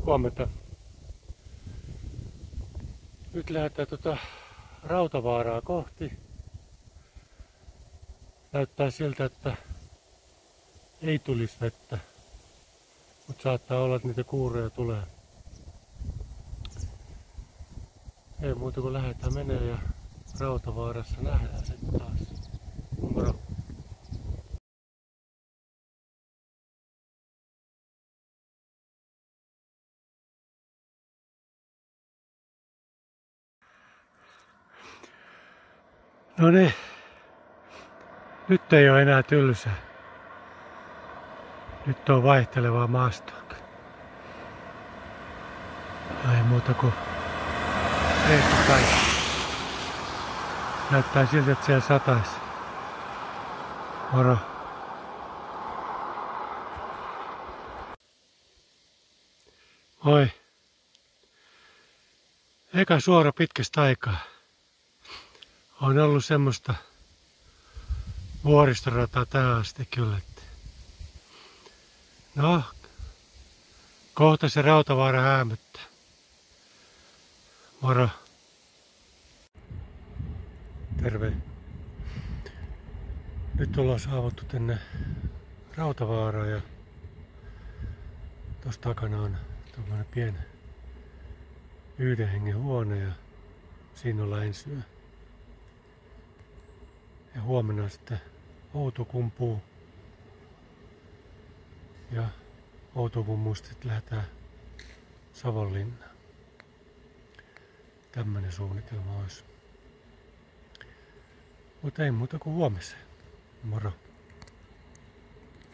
Huomenta. Nyt lähdetään Rautavaaraa kohti. Näyttää siltä, että ei tulisi vettä, mutta saattaa olla, että niitä kuureja tulee. Ei muuta kuin lähdetään menee ja Rautavaarassa nähdään sitten taas. Moro! No niin, nyt ei ole enää tylsää. Nyt on vaihtelevaa maastoa. Ei muuta kuin reissupäin. Näyttää siltä, että siellä sataisi. Moro! Moi! Eka suora pitkästä aikaa. On ollut semmoista vuoristorataa tähän asti kyllä. No, kohta se Rautavaara häämöttää. Moro. Terve. Nyt ollaan saavuttu tänne Rautavaaraan ja tuossa takana on tuollainen pieni 1 hengen huone ja siinä ollaan ensi yö. Ja huomenna sitten Outokumpuu. Ja Outokummusta sitten lähdetään Savonlinnaan. Tämmönen suunnitelma olisi. Mutta ei muuta kuin huomiseen. Moro.